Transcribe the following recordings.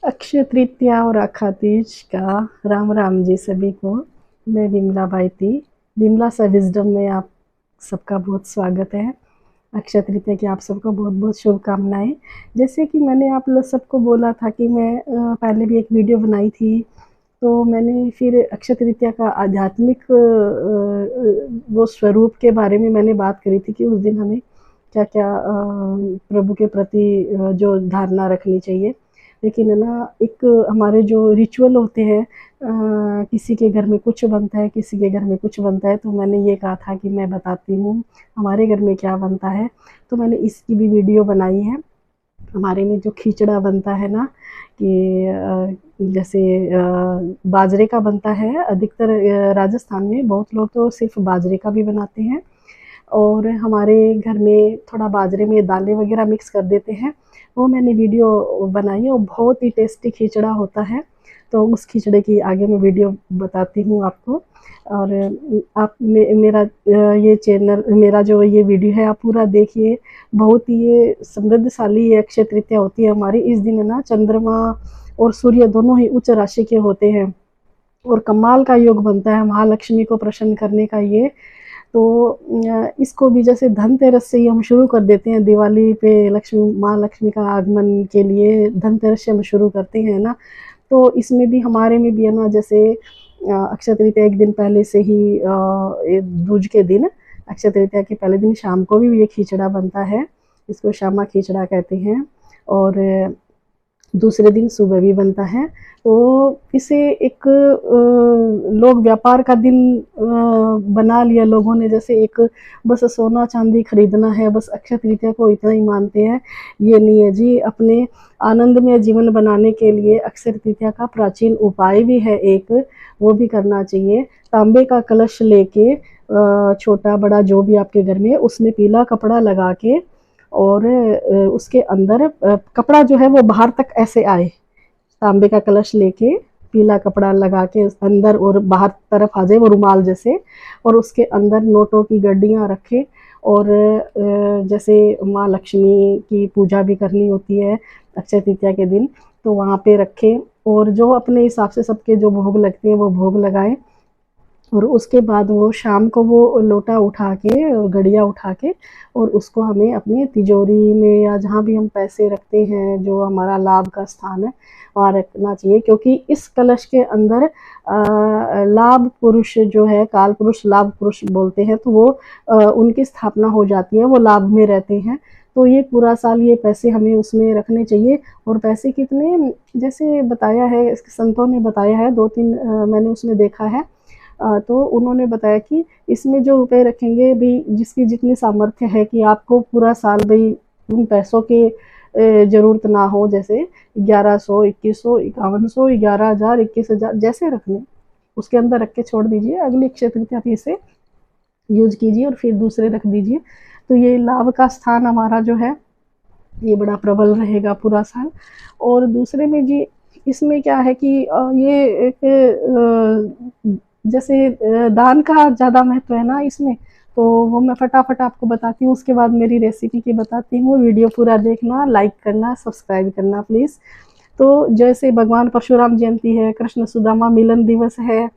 अक्षय तृतीया और अखा तीज का राम राम जी सभी को। मैं विमला बाईती, विमला सा विजडम में आप सबका बहुत स्वागत है। अक्षय तृतीया की आप सबको बहुत बहुत शुभकामनाएं। जैसे कि मैंने आप लोग सबको बोला था कि मैं पहले भी एक वीडियो बनाई थी, तो मैंने फिर अक्षय तृतीया का आध्यात्मिक वो स्वरूप के बारे में मैंने बात करी थी कि उस दिन हमें क्या क्या प्रभु के प्रति जो धारणा रखनी चाहिए। लेकिन है ना, एक हमारे जो रिचुअल होते हैं, किसी के घर में कुछ बनता है, किसी के घर में कुछ बनता है, तो मैंने ये कहा था कि मैं बताती हूँ हमारे घर में क्या बनता है। तो मैंने इसकी भी वीडियो बनाई है। हमारे में जो खिचड़ा बनता है ना, कि जैसे बाजरे का बनता है अधिकतर। राजस्थान में बहुत लोग तो सिर्फ बाजरे का भी बनाते हैं, और हमारे घर में थोड़ा बाजरे में दालें वगैरह मिक्स कर देते हैं। वो मैंने वीडियो बनाई है, और बहुत ही टेस्टी खिचड़ा होता है। तो उस खिचड़े की आगे मैं वीडियो बताती हूँ आपको। और आप मेरा ये चैनल, मेरा जो ये वीडियो है, आप पूरा देखिए। बहुत ही ये समृद्धशाली ये अक्षय तृतीया होती है हमारी। इस दिन है ना, चंद्रमा और सूर्य दोनों ही उच्च राशि के होते हैं, और कमाल का योग बनता है महालक्ष्मी को प्रसन्न करने का ये। तो इसको भी जैसे धनतेरस से ही हम शुरू कर देते हैं। दिवाली पे लक्ष्मी, माँ लक्ष्मी का आगमन के लिए धनतेरस से हम शुरू करते हैं ना। तो इसमें भी हमारे में भी है ना, जैसे अक्षय तृतीया एक दिन पहले से ही, दूज के दिन, अक्षय तृतीया के पहले दिन शाम को भी ये खिचड़ा बनता है। इसको शामा खिचड़ा कहते हैं। और दूसरे दिन सुबह भी बनता है। तो इसे एक लोग व्यापार का दिन बना लिया लोगों ने। जैसे एक बस सोना चांदी खरीदना है, बस अक्षय तृतीया को इतना ही मानते हैं। ये नहीं है जी। अपने आनंदमय जीवन बनाने के लिए अक्षय तृतीया का प्राचीन उपाय भी है एक, वो भी करना चाहिए। तांबे का कलश लेके, छोटा बड़ा जो भी आपके घर में, उसमें पीला कपड़ा लगा के, और उसके अंदर कपड़ा जो है वो बाहर तक ऐसे आए। तांबे का कलश लेके पीला कपड़ा लगा के उस अंदर और बाहर तरफ आ जाए, वो रुमाल जैसे। और उसके अंदर नोटों की गड्डियाँ रखे। और जैसे माँ लक्ष्मी की पूजा भी करनी होती है अक्षय तृतीया के दिन, तो वहाँ पे रखे। और जो अपने हिसाब से सबके जो भोग लगते हैं वो भोग लगाए। और उसके बाद वो शाम को वो लोटा उठा के, घड़िया उठा के, और उसको हमें अपनी तिजोरी में या जहाँ भी हम पैसे रखते हैं, जो हमारा लाभ का स्थान है, वहाँ रखना चाहिए। क्योंकि इस कलश के अंदर लाभ पुरुष जो है, काल पुरुष लाभ पुरुष बोलते हैं, तो वो उनकी स्थापना हो जाती है, वो लाभ में रहते हैं। तो ये पूरा साल ये पैसे हमें उसमें रखने चाहिए। और पैसे कितने, जैसे बताया है संतों ने बताया है, दो तीन मैंने उसमें देखा है। तो उन्होंने बताया कि इसमें जो रुपए रखेंगे भी, जिसकी जितनी सामर्थ्य है, कि आपको पूरा साल भाई उन पैसों के ज़रूरत ना हो। जैसे 1100, 2100, 5100, 11,000, 21,000 जैसे रखने, उसके अंदर रख के छोड़ दीजिए। अगली अक्षय तृतीया आप इसे यूज कीजिए और फिर दूसरे रख दीजिए। तो ये लाभ का स्थान हमारा जो है, ये बड़ा प्रबल रहेगा पूरा साल। और दूसरे में जी, इसमें क्या है कि ये एक जैसे दान का ज़्यादा महत्व है ना इसमें। तो वो मैं फटाफट आपको बताती हूँ, उसके बाद मेरी रेसिपी की बताती हूँ। वीडियो पूरा देखना, लाइक करना, सब्सक्राइब करना प्लीज़। तो जैसे भगवान परशुराम जयंती है, कृष्ण सुदामा मिलन दिवस है,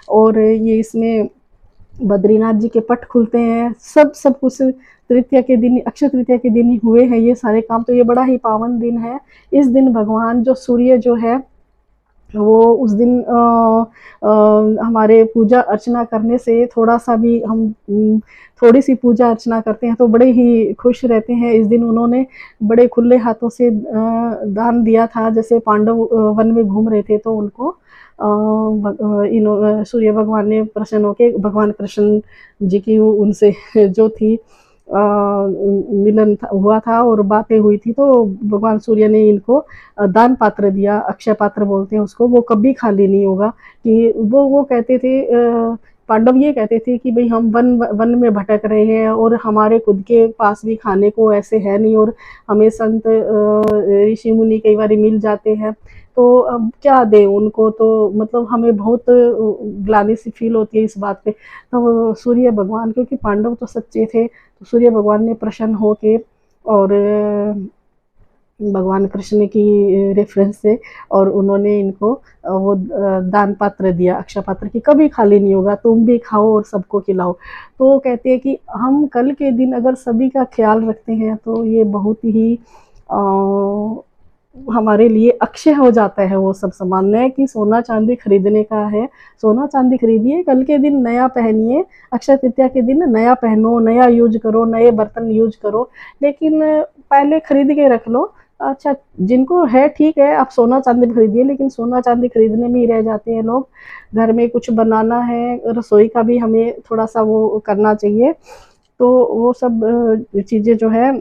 और ये इसमें बद्रीनाथ जी के पट खुलते हैं, सब कुछ तृतीया के दिन, अक्षय तृतीया के दिन ही हुए हैं ये सारे काम। तो ये बड़ा ही पावन दिन है। इस दिन भगवान जो सूर्य जो है, वो उस दिन हमारे पूजा अर्चना करने से, थोड़ा सा भी हम थोड़ी सी पूजा अर्चना करते हैं तो बड़े ही खुश रहते हैं। इस दिन उन्होंने बड़े खुले हाथों से दान दिया था। जैसे पांडव वन में घूम रहे थे, तो उनको सूर्य भगवान ने प्रसन्न होके, भगवान कृष्ण जी की उनसे जो थी मिलन हुआ था और बातें हुई थी, तो भगवान सूर्य ने इनको दान पात्र दिया। अक्षय पात्र बोलते हैं उसको। वो कभी खाली नहीं होगा। कि वो कहते थे, पांडव ये कहते थे कि भाई हम वन वन में भटक रहे हैं, और हमारे खुद के पास भी खाने को ऐसे है नहीं, और हमें संत ऋषि मुनि कई बार मिल जाते हैं, तो अब क्या दें उनको। तो मतलब हमें बहुत ग्लानि सी फील होती है इस बात पे। तो सूर्य भगवान, क्योंकि पांडव तो सच्चे थे, तो सूर्य भगवान ने प्रसन्न होके, और भगवान कृष्ण की रेफरेंस से, और उन्होंने इनको वो दान पात्र दिया, अक्षय पात्र, की कभी खाली नहीं होगा, तुम भी खाओ और सबको खिलाओ। तो कहते हैं कि हम कल के दिन अगर सभी का ख्याल रखते हैं तो ये बहुत ही हमारे लिए अक्षय हो जाता है वो सब सामान। न कि सोना चांदी खरीदने का है, सोना चांदी खरीदिए, कल के दिन नया पहनिए, अक्षय तृतीया के दिन नया पहनो, नया यूज करो, नए बर्तन यूज करो, लेकिन पहले खरीद के रख लो। अच्छा, जिनको है ठीक है, आप सोना चांदी खरीदिए, लेकिन सोना चांदी खरीदने में ही रह जाते हैं लोग। घर में कुछ बनाना है, रसोई का भी हमें थोड़ा सा वो करना चाहिए, तो वो सब चीज़ें जो है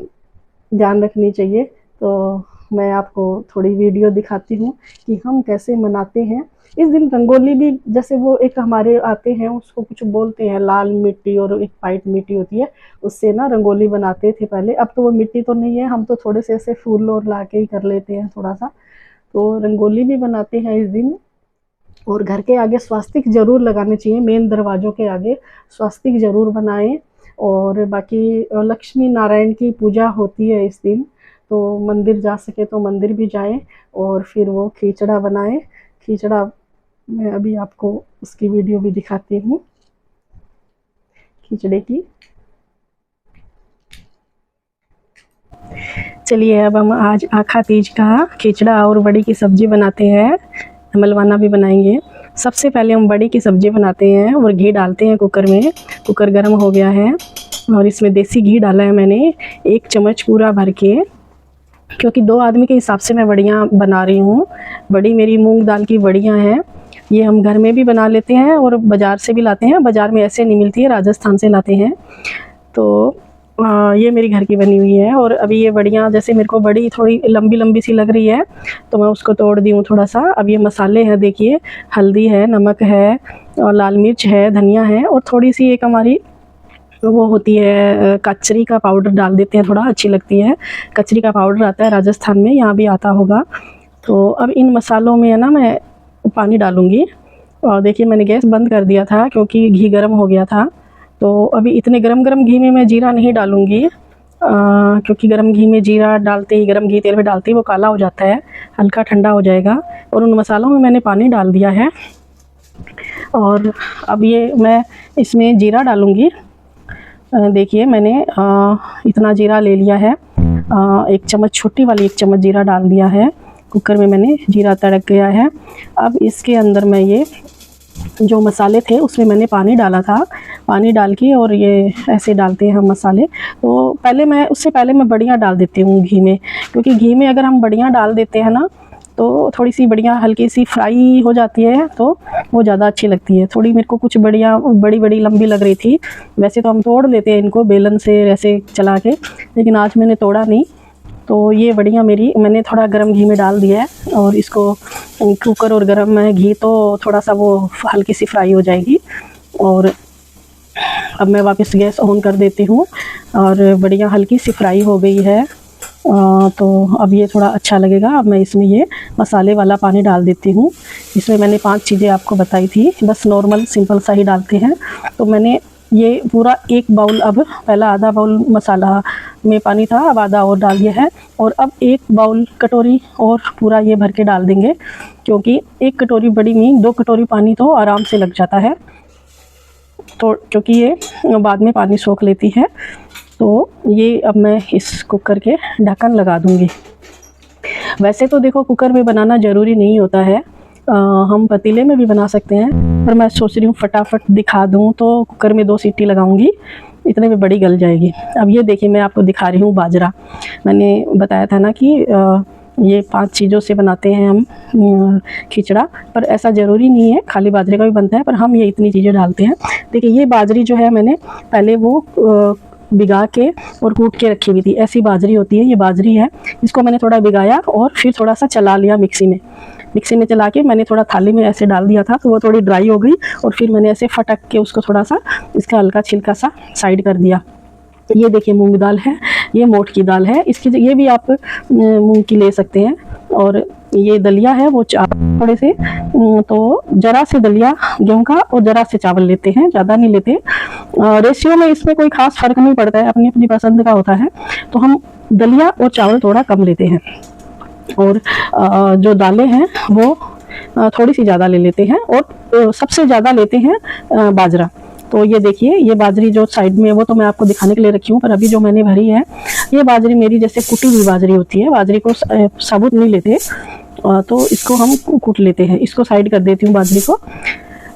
ध्यान रखनी चाहिए। तो मैं आपको थोड़ी वीडियो दिखाती हूँ कि हम कैसे मनाते हैं इस दिन। रंगोली भी, जैसे वो एक हमारे आते हैं, उसको कुछ बोलते हैं, लाल मिट्टी और एक वाइट मिट्टी होती है, उससे ना रंगोली बनाते थे पहले। अब तो वो मिट्टी तो नहीं है, हम तो थोड़े से ऐसे फूल और ला के ही कर लेते हैं थोड़ा सा। तो रंगोली भी बनाते हैं इस दिन। और घर के आगे स्वास्तिक जरूर लगाने चाहिए, मेन दरवाज़ों के आगे स्वास्तिक जरूर बनाएं। और बाकी लक्ष्मी नारायण की पूजा होती है इस दिन, तो मंदिर जा सके तो मंदिर भी जाएं और फिर वो खिचड़ा बनाएं। खिचड़ा मैं अभी आपको उसकी वीडियो भी दिखाती हूँ खिचड़े की। चलिए, अब हम आज आखा तीज का खिचड़ा और बड़ी की सब्जी बनाते हैं, मलवाना भी बनाएंगे। सबसे पहले हम बड़ी की सब्जी बनाते हैं और घी डालते हैं कुकर में। कुकर गर्म हो गया है और इसमें देसी घी डाला है मैंने 1 चम्मच पूरा भर के, क्योंकि 2 आदमी के हिसाब से मैं बड़ियाँ बना रही हूँ। बड़ी मेरी मूंग दाल की बड़ियाँ हैं, ये हम घर में भी बना लेते हैं और बाज़ार से भी लाते हैं। बाज़ार में ऐसे नहीं मिलती है, राजस्थान से लाते हैं। तो ये मेरी घर की बनी हुई है। और अभी ये बड़ियाँ, जैसे मेरे को बड़ी थोड़ी लंबी लंबी सी लग रही है तो मैं उसको तोड़ दी हूँ थोड़ा सा। अब ये मसाले हैं, देखिए, हल्दी है, नमक है और लाल मिर्च है, धनिया है, और थोड़ी सी एक हमारी वो होती है कचरी का पाउडर डाल देते हैं, थोड़ा अच्छी लगती है। कचरी का पाउडर आता है राजस्थान में, यहाँ भी आता होगा। तो अब इन मसालों में है ना मैं पानी डालूँगी। और देखिए, मैंने गैस बंद कर दिया था क्योंकि घी गर्म हो गया था। तो अभी इतने गरम गरम घी में मैं जीरा नहीं डालूँगी, क्योंकि गरम घी में जीरा डालते ही, गरम घी तेल में डालते ही वो काला हो जाता है, हल्का ठंडा हो जाएगा। और उन मसालों में मैंने पानी डाल दिया है। और अब ये मैं इसमें जीरा डालूँगी। देखिए, मैंने इतना जीरा ले लिया है, 1 चम्मच, छोटी वाली 1 चम्मच जीरा डाल दिया है। कुकर में मैंने जीरा तड़क गया है। अब इसके अंदर मैं ये जो मसाले थे उसमें मैंने पानी डाला था, पानी डाल के, और ये ऐसे डालते हैं हम मसाले। तो पहले मैं, उससे पहले मैं बड़ियाँ डाल देती हूँ घी में, क्योंकि घी में अगर हम बड़ियाँ डाल देते हैं ना तो थोड़ी सी बड़ियाँ हल्की सी फ्राई हो जाती है, तो वो ज़्यादा अच्छी लगती है। थोड़ी मेरे को कुछ बड़ियाँ बड़ी बड़ी लंबी लग रही थी। वैसे तो हम तोड़ लेते हैं इनको बेलन से ऐसे चला के, लेकिन आज मैंने तोड़ा नहीं। तो ये बड़ियाँ मेरी मैंने थोड़ा गरम घी में डाल दिया है, और इसको कुकर और गरम में घी तो थोड़ा सा वो हल्की सी फ्राई हो जाएगी। और अब मैं वापस गैस ऑन कर देती हूँ और बड़ियाँ हल्की सी फ्राई हो गई है। तो अब ये थोड़ा अच्छा लगेगा। अब मैं इसमें ये मसाले वाला पानी डाल देती हूँ। इसमें मैंने 5 चीज़ें आपको बताई थी, बस नॉर्मल सिंपल सा ही डालते हैं। तो मैंने ये पूरा 1 बाउल, अब पहला आधा बाउल मसाला में पानी था, अब आधा और डाल दिया है। और अब 1 बाउल कटोरी और पूरा ये भर के डाल देंगे, क्योंकि 1 कटोरी बड़ी में 2 कटोरी पानी तो आराम से लग जाता है, तो क्योंकि ये बाद में पानी सोख लेती है। तो ये अब मैं इस कुकर के ढक्कन लगा दूँगी। वैसे तो देखो, कुकर में बनाना ज़रूरी नहीं होता है, हम पतीले में भी बना सकते हैं, पर मैं सोच रही हूँ फटाफट दिखा दूँ, तो कुकर में 2 सीटी लगाऊंगी, इतने में बड़ी गल जाएगी। अब ये देखिए, मैं आपको दिखा रही हूँ बाजरा। मैंने बताया था ना कि ये 5 चीज़ों से बनाते हैं हम खिचड़ा, पर ऐसा ज़रूरी नहीं है, खाली बाजरे का भी बनता है, पर हम ये इतनी चीज़ें डालते हैं। देखिए, ये बाजरी जो है मैंने पहले वो भिगा के और कूट के रखी हुई थी, ऐसी बाजरी होती है, ये बाजरी है। इसको मैंने थोड़ा भिगाया और फिर थोड़ा सा चला लिया मिक्सी में चला के मैंने थोड़ा थाली में ऐसे डाल दिया था, तो वो थोड़ी ड्राई हो गई। और फिर मैंने ऐसे फटक के उसको थोड़ा सा, इसका हल्का छिलका सा साइड कर दिया। ये देखिए, मूंग दाल है, ये मोठ की दाल है, इसकी ये भी आप मूंग की ले सकते हैं। और ये दलिया है, वो थोड़े से, तो ज़रा से दलिया गेहूं का और ज़रा से चावल लेते हैं, ज़्यादा नहीं लेते। रेशियो में इसमें कोई ख़ास फ़र्क नहीं पड़ता है, अपनी अपनी पसंद का होता है। तो हम दलिया और चावल थोड़ा कम लेते हैं, और जो दालें हैं वो थोड़ी सी ज़्यादा ले लेते हैं, और सबसे ज़्यादा लेते हैं बाजरा। तो ये देखिए, ये बाजरी जो साइड में है वो तो मैं आपको दिखाने के लिए रखी हूँ, पर अभी जो मैंने भरी है ये बाजरी मेरी जैसे कुटी हुई बाजरी होती है, बाजरी को साबुत नहीं लेते, तो इसको हम कूट लेते हैं। इसको साइड कर देती हूँ बाजरी को।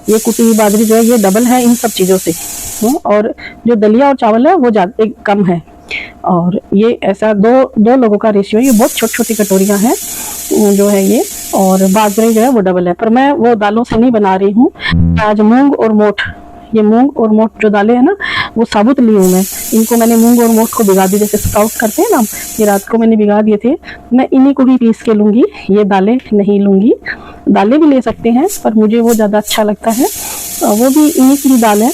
ये कुटी हुई बाजरी जो है ये डबल है इन सब चीज़ों से, और जो दलिया और चावल है वो ज़्यादा एक कम है। और ये ऐसा दो लोगों का रेशियो, ये बहुत छोटी छोटी कटोरियाँ हैं जो है ये, और बाजरे जो है वो डबल है। पर मैं वो दालों से नहीं बना रही हूँ आज। मूंग और मोठ, ये मूंग और मोठ जो दालें हैं ना वो साबुत ली हूँ मैं। इनको मैंने मूंग और मोठ को भिगा दी, जैसे स्प्राउट करते हैं ना, ये रात को मैंने भिगा दिए थे। मैं इन्हीं को ही पीस के लूँगी, ये दालें नहीं लूँगी। दालें भी ले सकते हैं पर मुझे वो ज़्यादा अच्छा लगता है, वो भी इन्हीं की दाल है।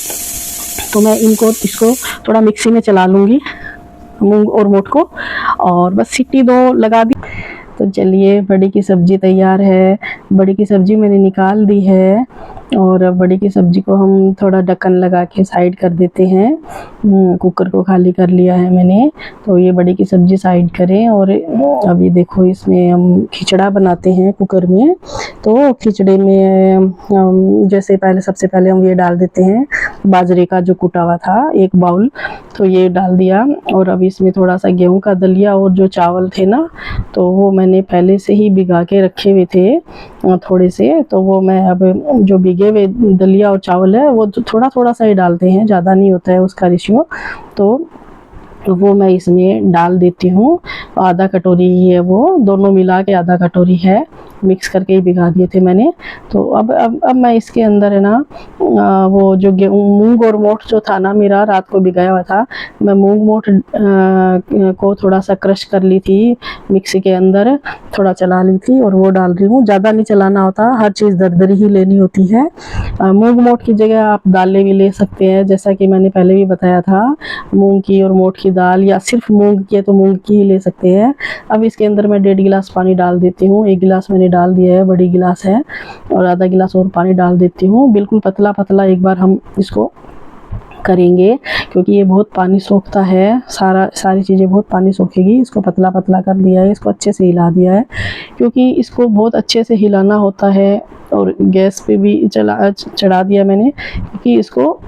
तो मैं इसको थोड़ा मिक्सी में चला लूँगी, मूंग और मोठ को, और बस सीटी 2 लगा दी। तो चलिए, बड़ी की सब्ज़ी तैयार है। बड़ी की सब्ज़ी मैंने निकाल दी है, और बड़ी की सब्ज़ी को हम थोड़ा ढक्कन लगा के साइड कर देते हैं। कुकर को खाली कर लिया है मैंने, तो ये बड़ी की सब्ज़ी साइड करें। और अभी देखो, इसमें हम खिचड़ा बनाते हैं कुकर में। तो खिचड़े में जैसे सबसे पहले हम ये डाल देते हैं बाजरे का जो कुटा हुआ था 1 बाउल, तो ये डाल दिया। और अब इसमें थोड़ा सा गेहूं का दलिया और जो चावल थे ना, तो वो मैंने पहले से ही भिगा के रखे हुए थे थोड़े से, तो वो मैं अब जो भिगे हुए दलिया और चावल है वो थोड़ा थोड़ा सा ही डालते हैं, ज़्यादा नहीं होता है उसका रेशियो। तो वो मैं इसमें डाल देती हूँ। आधा कटोरी ही है वो, दोनों मिला के आधा कटोरी है, मिक्स करके ही भिगा दिए थे मैंने। तो अब मैं इसके अंदर है ना वो जो मूंग और मोठ जो था ना मेरा रात को भिगाया हुआ था, मैं मूंग मोठ को थोड़ा सा क्रश कर ली थी मिक्सी के अंदर, थोड़ा चला ली थी, और वो डाल रही हूँ। ज़्यादा नहीं चलाना होता, हर चीज़ दरदरी ही लेनी होती है। मूंग मोठ की जगह आप दालें भी ले सकते हैं, जैसा कि मैंने पहले भी बताया था, मूंग की और मोठ की दाल, या सिर्फ मूंग की है तो मूंग की ही ले सकते हैं। अब इसके अंदर मैं 1.5 गिलास पानी डाल देती हूँ। 1 गिलास मैंने डाल दिया है, बड़ी गिलास है, और आधा गिलास और पानी डाल देती हूँ। बिल्कुल पतला पतला एक बार हम इसको करेंगे, क्योंकि ये बहुत पानी सोखता है, सारी चीज़ें बहुत पानी सोखेगी। इसको पतला पतला कर दिया है, इसको अच्छे से हिला दिया है, क्योंकि इसको बहुत अच्छे से हिलाना होता है। और गैस पे भी चढ़ा दिया मैंने, क्योंकि इसको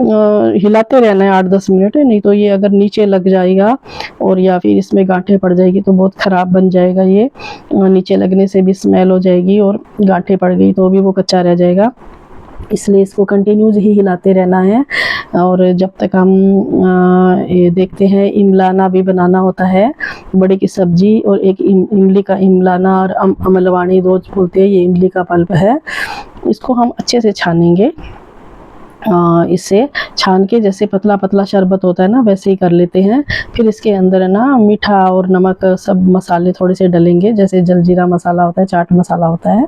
हिलाते रहना है 8-10 मिनट, नहीं तो ये अगर नीचे लग जाएगा और या फिर इसमें गांठें पड़ जाएगी तो बहुत ख़राब बन जाएगा। ये नीचे लगने से भी स्मेल हो जाएगी, और गांठें पड़ गई तो भी वो कच्चा रह जाएगा। इसलिए इसको कंटिन्यूस ही हिलाते रहना है। और जब तक हम ये देखते हैं, इमलाना भी बनाना होता है बड़ी की सब्ज़ी, और एक इमली का इमलाना और अमलवाणी 2 बोलते हैं, ये इमली का पल्प है। इसको हम अच्छे से छानेंगे, इसे छान के जैसे पतला पतला शरबत होता है ना वैसे ही कर लेते हैं। फिर इसके अंदर है ना मीठा और नमक सब मसाले थोड़े से डलेंगे, जैसे जलजीरा मसाला होता है, चाट मसाला होता है,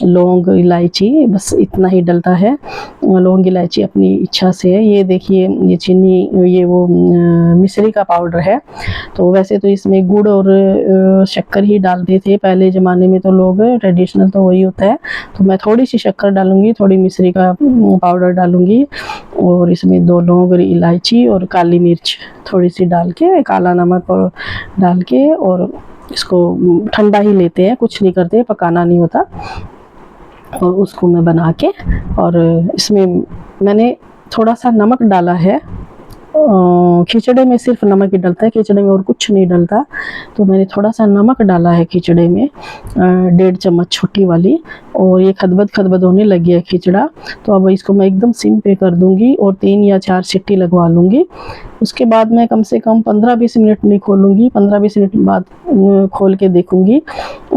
लौंग इलायची, बस इतना ही डलता है। लौंग इलायची अपनी इच्छा से है। ये देखिए, ये चीनी, ये वो मिश्री का पाउडर है। तो वैसे तो इसमें गुड़ और शक्कर ही डालते थे पहले ज़माने में, तो लोग ट्रेडिशनल तो वही होता है। तो मैं थोड़ी सी शक्कर डालूँगी, थोड़ी मिश्री का पाउडर डालूँगी, और इसमें 2 लौंग और इलायची और काली मिर्च थोड़ी सी डाल के, काला नमक और डाल के, और इसको ठंडा ही लेते हैं, कुछ नहीं करते, पकाना नहीं होता। और उसको मैं बना के, और इसमें मैंने थोड़ा सा नमक डाला है। खिचड़े में सिर्फ नमक ही डलता है, खिचड़े में और कुछ नहीं डलता। तो मैंने थोड़ा सा नमक डाला है खिचड़े में, 1.5 चम्मच छोटी वाली, और ये खदबद होने लगी है खिचड़ा। तो अब इसको मैं एकदम सिम पे कर दूंगी और 3 या 4 सीटी लगवा लूँगी। उसके बाद मैं कम से कम 15-20 मिनट नहीं खोलूँगी, 15-20 मिनट बाद खोल के देखूँगी।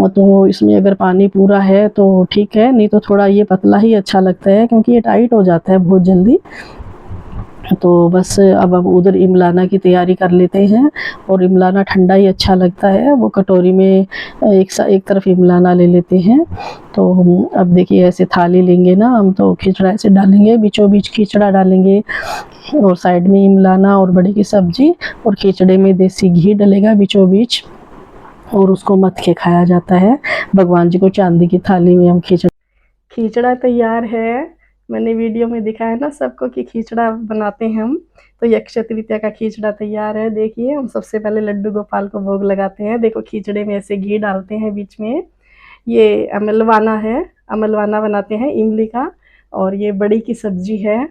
तो इसमें अगर पानी पूरा है तो ठीक है, नहीं तो थोड़ा ये पतला ही अच्छा लगता है, क्योंकि ये टाइट हो जाता है बहुत जल्दी। तो बस अब हम उधर इमलाना की तैयारी कर लेते हैं, और इमलाना ठंडा ही अच्छा लगता है। वो कटोरी में एक तरफ इमलाना ले लेते हैं। तो हम अब देखिए, ऐसे थाली लेंगे ना हम, तो खिचड़ा ऐसे डालेंगे, बीचों बीच खिचड़ा डालेंगे, और साइड में इमलाना और बड़ी की सब्ज़ी, और खिचड़े में देसी घी डलेगा बीचों बीच, और उसको मथ के खाया जाता है। भगवान जी को चांदी की थाली में हम खिचड़ा तैयार है। मैंने वीडियो में दिखाया ना सबको कि खिचड़ा बनाते हैं हम, तो ये अक्षय तृतीया का खींचड़ा तैयार है। देखिए हम सबसे पहले लड्डू गोपाल को भोग लगाते हैं। देखो खींचड़े में ऐसे घी डालते हैं बीच में। ये अमलवाना है, अमलवाना बनाते हैं इमली का। और ये बड़ी की सब्जी है।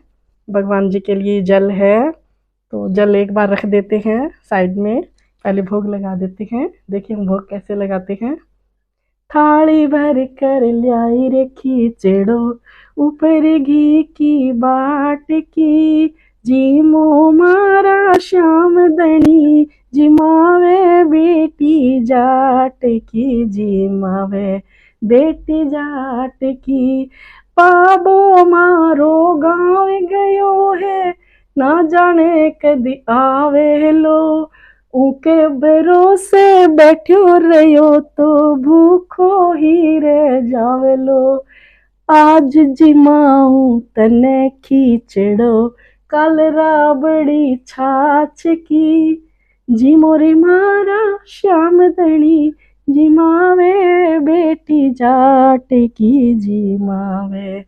भगवान जी के लिए जल है, तो जल एक बार रख देते हैं साइड में, पहले भोग लगा देते हैं। देखिए हम भोग कैसे लगाते हैं। थाली भर कर ल्याई रे खींचड़ो, ऊपर घी की बाट की, जी मो मारा श्याम धनी, जी मावे बेटी जाट की, जी मावे बेटी जाट की। पाबो मारो गाँव गयो है, ना जाने कदी आवे लो, ऊके भरोसे बैठो रहो तो भूखो ही रह जावेलो। आज जिमाऊ तने खींचड़ो, कल राबड़ी छाछ की, जी मोरे मारा श्याम धनी, जी मावे बेटी जाट की, जी मावे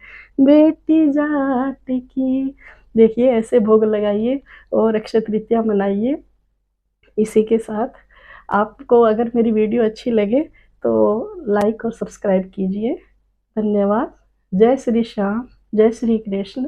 बेटी जाट की। देखिए ऐसे भोग लगाइए और अक्षय तृतीया मनाइए। इसी के साथ आपको अगर मेरी वीडियो अच्छी लगे तो लाइक और सब्सक्राइब कीजिए। धन्यवाद। जय श्री श्याम, जय श्री कृष्ण।